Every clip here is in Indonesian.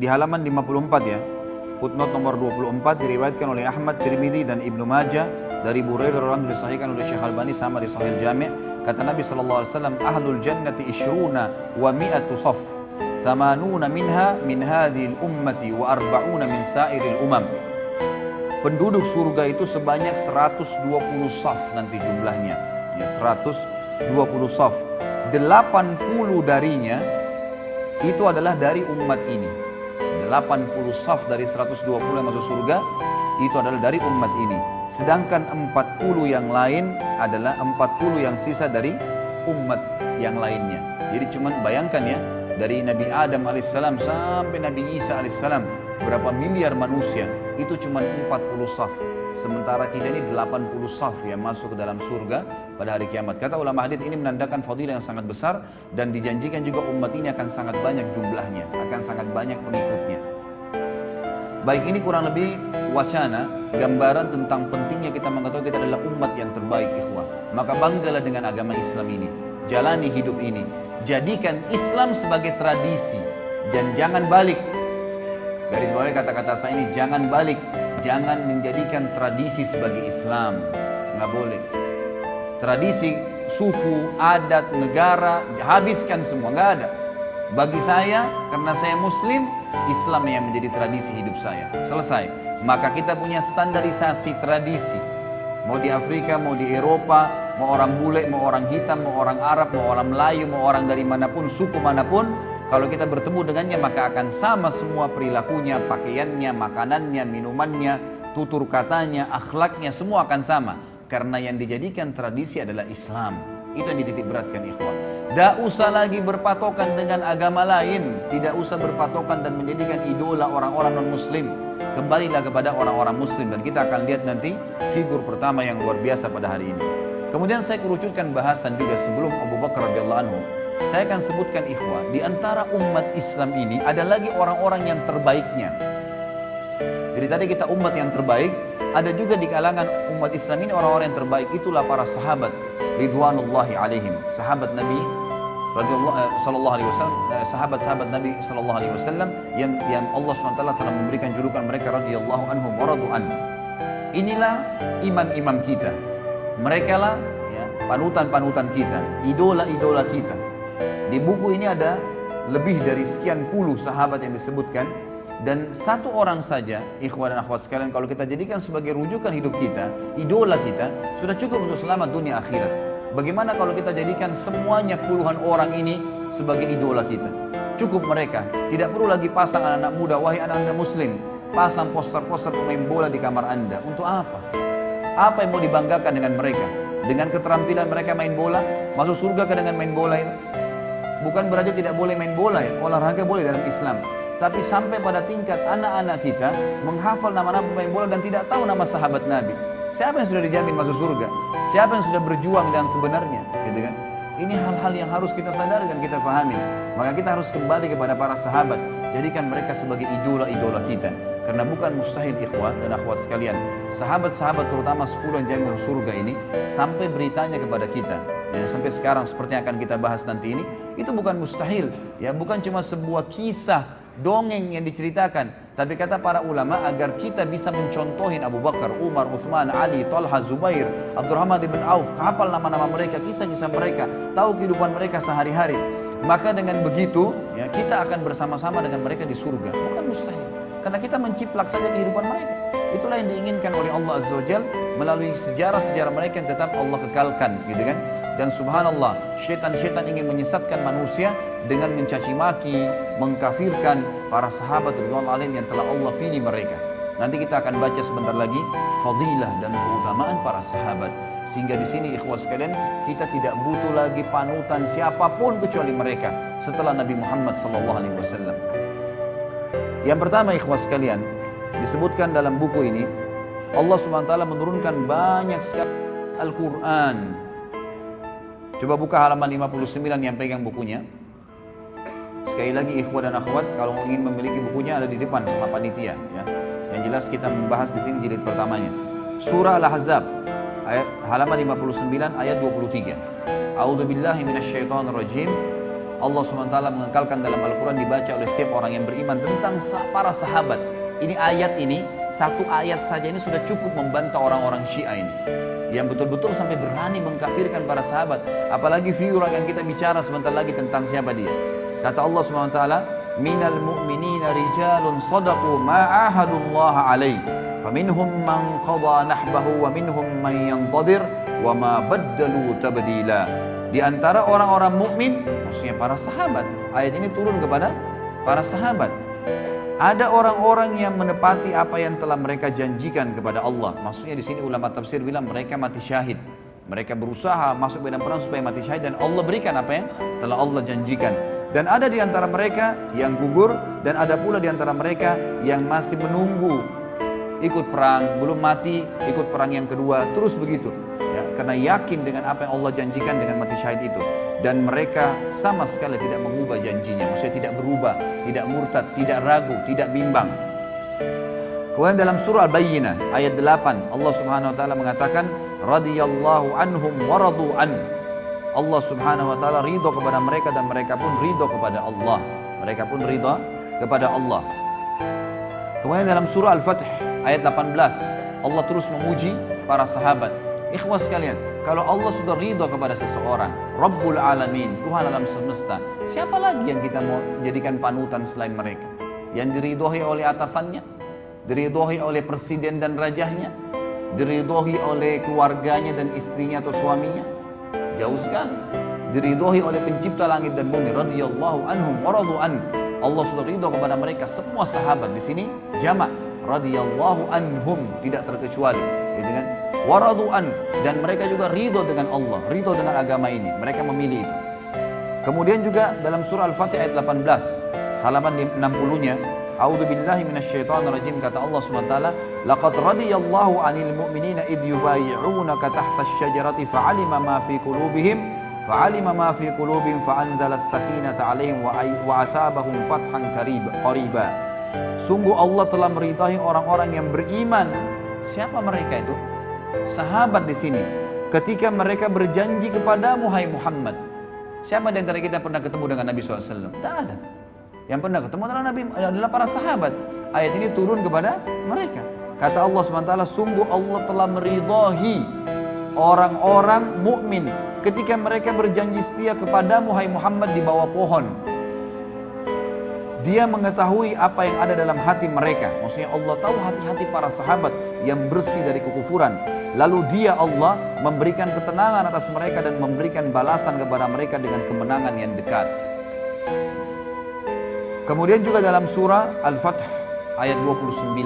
Di halaman 54 ya, footnote nomor 24 diriwayatkan oleh Ahmad, Tirmidzi dan Ibnu Majah dari Burairah radhiyallahu anhu, disahihkan oleh Syekh Albani sama di Sahih Jami'. Kata Nabi sallallahu alaihi wasallam, ahlul jannati 20 wa 100 saf, 80 minha min hadhil ummati wa 40 min sairil umam. Penduduk surga itu sebanyak 120 saf nanti jumlahnya. Ya, 120 saf. 80 darinya itu adalah dari umat ini. 80 saf dari 120 yang masuk surga itu adalah dari umat ini. Sedangkan 40 yang lain adalah 40 yang sisa dari umat yang lainnya. Jadi cuman bayangkan ya, dari Nabi Adam alaihissalam sampai Nabi Isa alaihissalam, berapa miliar manusia, itu cuman 40 saf. Sementara kita ini 80 saf yang masuk ke dalam surga pada hari kiamat. Kata ulama hadits, ini menandakan fadilah yang sangat besar dan dijanjikan juga umat ini akan sangat banyak jumlahnya, akan sangat banyak pengikutnya. Baik, ini kurang lebih wacana, gambaran tentang pentingnya kita mengetahui kita adalah umat yang terbaik, ikhwah. Maka banggalah dengan agama Islam ini, jalani hidup ini, jadikan Islam sebagai tradisi dan jangan balik. Garis bawah kata-kata saya ini, jangan balik, jangan menjadikan tradisi sebagai Islam, nggak boleh. Tradisi, suku, adat, negara, habiskan semua, nggak ada. Bagi saya, karena saya Muslim, Islam yang menjadi tradisi hidup saya. Selesai. Maka kita punya standarisasi tradisi. Mau di Afrika, mau di Eropa, mau orang bule, mau orang hitam, mau orang Arab, mau orang Melayu, mau orang dari manapun, suku manapun, kalau kita bertemu dengannya maka akan sama semua perilakunya, pakaiannya, makanannya, minumannya, tutur katanya, akhlaknya, semua akan sama. Karena yang dijadikan tradisi adalah Islam. Itu yang dititik beratkan, ikhwah. Tidak usah lagi berpatokan dengan agama lain. Tidak usah berpatokan dan menjadikan idola orang-orang non-muslim. Kembalilah kepada orang-orang muslim. Dan kita akan lihat nanti figur pertama yang luar biasa pada hari ini. Kemudian saya kerucutkan bahasan juga sebelum Abu Bakar radhiyallahu anhu. Saya akan sebutkan, ikhwah, di antara umat Islam ini ada lagi orang-orang yang terbaiknya. Jadi tadi kita umat yang terbaik, ada juga di kalangan umat Islam ini orang-orang yang terbaik, itulah para sahabat ridwanullahi alaihim, sahabat Nabi sallallahu alaihi wasallam, sahabat-sahabat Nabi sallallahu alaihi wasallam yang Allah SWT telah memberikan julukan mereka radhiyallahu anhum wa radu'an. Inilah imam-imam kita. Mereka lah ya, panutan-panutan kita, idola-idola kita. Di buku ini ada lebih dari sekian puluh sahabat yang disebutkan, dan satu orang saja, ikhwan dan akhwat sekalian, kalau kita jadikan sebagai rujukan hidup kita, idola kita, sudah cukup untuk selamat dunia akhirat. Bagaimana kalau kita jadikan semuanya puluhan orang ini sebagai idola kita? Cukup mereka, tidak perlu lagi pasang anak-anak muda, wahai anak-anak muslim, pasang poster-poster pemain bola di kamar Anda. Untuk apa? Apa yang mau dibanggakan dengan mereka? Dengan keterampilan mereka main bola? Masuk surga ke dengan main bola itu? Bukan berarti tidak boleh main bola ya, olahraga boleh dalam Islam. Tapi sampai pada tingkat anak-anak kita menghafal nama-nama pemain bola dan tidak tahu nama sahabat Nabi. Siapa yang sudah dijamin masuk surga? Siapa yang sudah berjuang dan sebenarnya, gitu kan? Ini hal-hal yang harus kita sadari dan kita pahami. Maka kita harus kembali kepada para sahabat, jadikan mereka sebagai idola-idola kita. Karena bukan mustahil, ikhwan dan akhwat sekalian, sahabat-sahabat terutama 10 yang jamin masuk surga ini sampai beritanya kepada kita. Ya, sampai sekarang seperti yang akan kita bahas nanti ini, itu bukan mustahil, ya, bukan cuma sebuah kisah dongeng yang diceritakan, tapi kata para ulama agar kita bisa mencontohin Abu Bakar, Umar, Uthman, Ali, Talha, Zubair, Abdurrahman bin Auf, hafal nama-nama mereka, kisah-kisah mereka, tahu kehidupan mereka sehari-hari. Maka dengan begitu, ya, kita akan bersama-sama dengan mereka di surga. Bukan mustahil, karena kita menciplak saja kehidupan mereka. Itulah yang diinginkan oleh Allah Azza wa Jalla melalui sejarah-sejarah mereka yang tetap Allah kekalkan, gitu kan? Dan subhanallah, syaitan-syaitan ingin menyesatkan manusia dengan mencaci maki, mengkafirkan para sahabat radhiyallahu anhum yang telah Allah pilih mereka. Nanti kita akan baca sebentar lagi fadilah dan keutamaan para sahabat. Sehingga di sini ikhwah sekalian, kita tidak butuh lagi panutan siapapun kecuali mereka setelah Nabi Muhammad SAW. Yang pertama, ikhwah sekalian, disebutkan dalam buku ini, Allah SWT menurunkan banyak sekali Al-Quran. Coba buka halaman 59 yang pegang bukunya. Sekali lagi ikhwah dan akhwat, kalau ingin memiliki bukunya ada di depan sama panitia, ya. Yang jelas kita membahas di sini jilid pertamanya. Surah Al-Ahzab, halaman 59 ayat 23. A'udzubillahi minasyaitonirrajim. Allah SWT mengekalkan dalam Al-Quran dibaca oleh setiap orang yang beriman tentang para sahabat. Ini ayat ini, satu ayat saja ini sudah cukup membantah orang-orang Syiah ini, yang betul-betul sampai berani mengkafirkan para sahabat. Apalagi figur yang kita bicara sebentar lagi tentang siapa dia. Kata Allah SWT, minal mu'minina rijalun sadaqu ma'ahadullah alaih, faminhum man qadha nahbahu wa minhum man yantadir wa ma baddalu tabdila. Di antara orang-orang mukmin, maksudnya para sahabat. Ayat ini turun kepada para sahabat. Ada orang-orang yang menepati apa yang telah mereka janjikan kepada Allah. Maksudnya di sini ulama tafsir bilang mereka mati syahid. Mereka berusaha masuk medan perang supaya mati syahid dan Allah berikan apa yang telah Allah janjikan. Dan ada di antara mereka yang gugur dan ada pula di antara mereka yang masih menunggu ikut perang, belum mati, ikut perang yang kedua, terus begitu. Ya, karena yakin dengan apa yang Allah janjikan dengan mati syahid itu. Dan mereka sama sekali tidak mengubah janjinya, maksudnya tidak berubah, tidak murtad, tidak ragu, tidak bimbang. Kemudian dalam surah Al-Bayyinah ayat 8 Allah Subhanahu wa taala mengatakan radhiyallahu anhum wa radu an. Allah Subhanahu wa taala ridha kepada mereka dan mereka pun ridha kepada Allah. Mereka pun ridha kepada Allah. Kemudian dalam surah Al-Fath ayat 18 Allah terus memuji para sahabat. Ikhwas sekalian, kalau Allah sudah ridha kepada seseorang, Rabbul Alamin, Tuhan alam semesta, siapa lagi yang kita mau jadikan panutan selain mereka? Yang diridhoi oleh atasannya, diridhoi oleh presiden dan rajahnya, diridhoi oleh keluarganya dan istrinya atau suaminya? Jauh sekali. Diridhoi oleh pencipta langit dan bumi, radhiyallahu anhum wa radu an. Allah sudah ridha kepada mereka semua sahabat. Di sini jamak, radhiyallahu anhum, tidak terkecuali, gitu kan? Waradu'an, dan mereka juga ridho dengan Allah, ridho dengan agama ini, mereka memilih itu. Kemudian juga dalam surah Al-Fatih ayat 18 halaman 60-nya, a'udzubillahi minasyaitonirrajim, kata Allah SWT, laqad radiyallahu 'anil mu'minina id yubayyi'unaka tahta asy-syajarati fa'alima ma fi qulubihim fa'anzala as-sakinata 'alaihim wa atsabahum fathan qariba. Sungguh Allah telah meridai orang-orang yang beriman. Siapa mereka itu? Sahabat di sini. Ketika mereka berjanji kepadamu, hai Muhammad. Siapa di antara kita pernah ketemu dengan Nabi SAW? Tidak ada. Yang pernah ketemu adalah Nabi, adalah para sahabat. Ayat ini turun kepada mereka. Kata Allah SWT, sungguh Allah telah meridai orang-orang mukmin ketika mereka berjanji setia kepadamu, hai Muhammad, di bawah pohon. Dia mengetahui apa yang ada dalam hati mereka. Maksudnya Allah tahu hati-hati para sahabat yang bersih dari kekufuran. Lalu dia Allah memberikan ketenangan atas mereka dan memberikan balasan kepada mereka dengan kemenangan yang dekat. Kemudian juga dalam surah Al-Fath ayat 29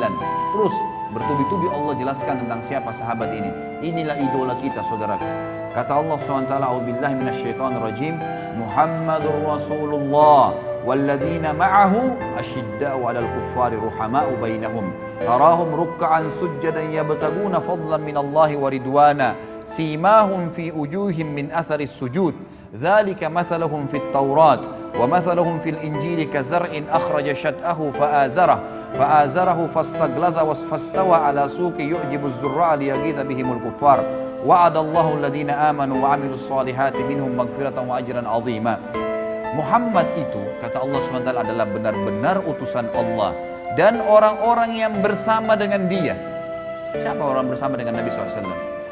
terus bertubi-tubi Allah jelaskan tentang siapa sahabat ini. Inilah idola kita, saudaraku. Kata Allah SWT, a'udzubillahi minasyaitonirrajim, Muhammadur Rasulullah walladzina ma'ahu asyidda'u 'alal kuffari ruhama'u bainahum tarahum ruk'an sujjadan yabtaguna fadlan minallahi wa ridwana simahum fi wujuhim min atharis sujud dzalika mathaluhum fit taurat wa mathaluhum fil injili kazar'in akhraja syat'ahu fa'azarahu fastagladha fastawa 'ala suqi yu'jibu az-zurra'a liyaghidha bihimul kuffar wa'adallahu alladhina amanu wa 'amilus solihati minhum maghfiratan wa ajran 'azima. Muhammad itu, kata Allah SWT, adalah benar-benar utusan Allah dan orang-orang yang bersama dengan dia. Siapa orang bersama dengan Nabi SAW?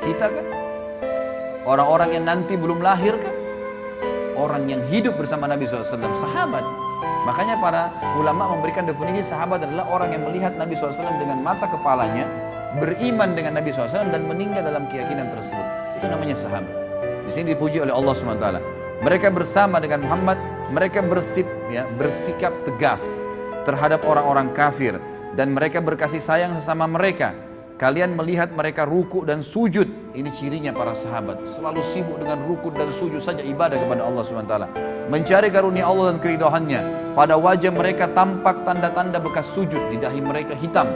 Kita kan? Orang-orang yang nanti belum lahir kan? Orang yang hidup bersama Nabi SAW, sahabat. Makanya para ulama memberikan definisi sahabat adalah orang yang melihat Nabi SAW dengan mata kepalanya, beriman dengan Nabi SAW dan meninggal dalam keyakinan tersebut. Itu namanya sahabat. Di sini dipuji oleh Allah SWT. Mereka bersama dengan Muhammad, mereka bersikap tegas terhadap orang-orang kafir dan mereka berkasih sayang sesama mereka. Kalian melihat mereka ruku dan sujud, ini cirinya para sahabat, selalu sibuk dengan ruku dan sujud saja, ibadah kepada Allah SWT, mencari karunia Allah dan keridhaannya. Pada wajah mereka tampak tanda-tanda bekas sujud, di dahi mereka hitam.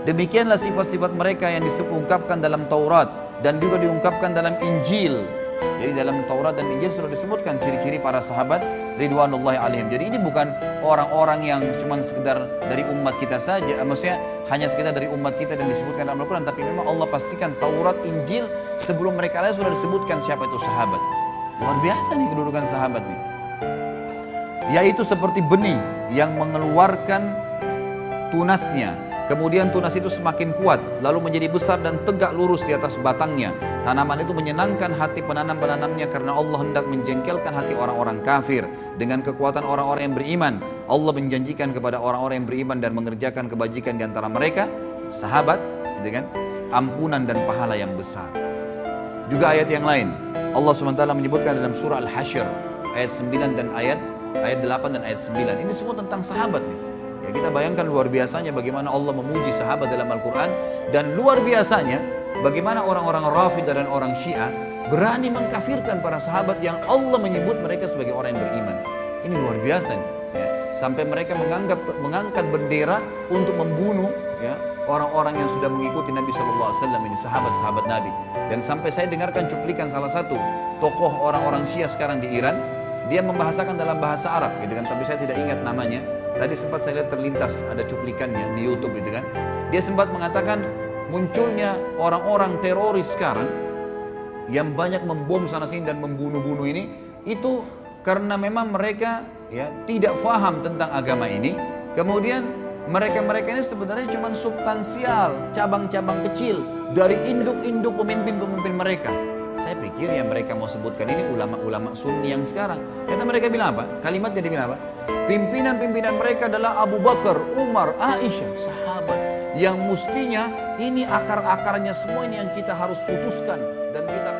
Demikianlah sifat-sifat mereka yang diungkapkan dalam Taurat dan juga diungkapkan dalam Injil. Jadi dalam Taurat dan Injil sudah disebutkan ciri-ciri para sahabat ridwanullahi alaihim. Jadi ini bukan orang-orang yang cuma sekedar dari umat kita saja, maksudnya hanya sekedar dari umat kita dan disebutkan dalam Al-Quran, tapi memang Allah pastikan Taurat, Injil sebelum mereka lahir sudah disebutkan siapa itu sahabat. Luar biasa nih kedudukan sahabat nih. yaitu seperti benih yang mengeluarkan tunasnya. Kemudian tunas itu semakin kuat, lalu menjadi besar dan tegak lurus di atas batangnya. Tanaman itu menyenangkan hati penanam-penanamnya karena Allah hendak menjengkelkan hati orang-orang kafir. Dengan kekuatan orang-orang yang beriman, Allah menjanjikan kepada orang-orang yang beriman dan mengerjakan kebajikan di antara mereka, sahabat, gitu kan, ampunan dan pahala yang besar. Juga ayat yang lain, Allah SWT menyebutkan dalam surah Al-Hasyr, ayat 9 dan ayat 8 dan ayat 9. Ini semua tentang sahabat nih. Ya, kita bayangkan luar biasanya bagaimana Allah memuji sahabat dalam Al-Quran, dan luar biasanya bagaimana orang-orang Rafidah dan orang Syiah berani mengkafirkan para sahabat yang Allah menyebut mereka sebagai orang yang beriman. Ini luar biasa nih, ya. Sampai mereka mengangkat bendera untuk membunuh, ya, orang-orang yang sudah mengikuti Nabi SAW, ini sahabat-sahabat Nabi. Dan sampai saya dengarkan cuplikan salah satu tokoh orang-orang Syiah sekarang di Iran, dia membahasakan dalam bahasa Arab, gitu kan, tapi saya tidak ingat namanya. Tadi sempat saya lihat terlintas ada cuplikannya di YouTube, gitu kan. Dia sempat mengatakan munculnya orang-orang teroris sekarang yang banyak membom sana sini dan membunuh-bunuh ini, itu karena memang mereka, ya, tidak faham tentang agama ini. Kemudian mereka-mereka ini sebenarnya cuma substansial, cabang-cabang kecil dari induk-induk pemimpin-pemimpin mereka. Saya pikir yang mereka mau sebutkan ini ulama-ulama Sunni yang sekarang. Kata mereka bilang apa? Kalimatnya dia bilang apa? Pimpinan-pimpinan mereka adalah Abu Bakar, Umar, Aisyah, sahabat. Yang mestinya ini akar-akarnya semua ini yang kita harus putuskan dan kita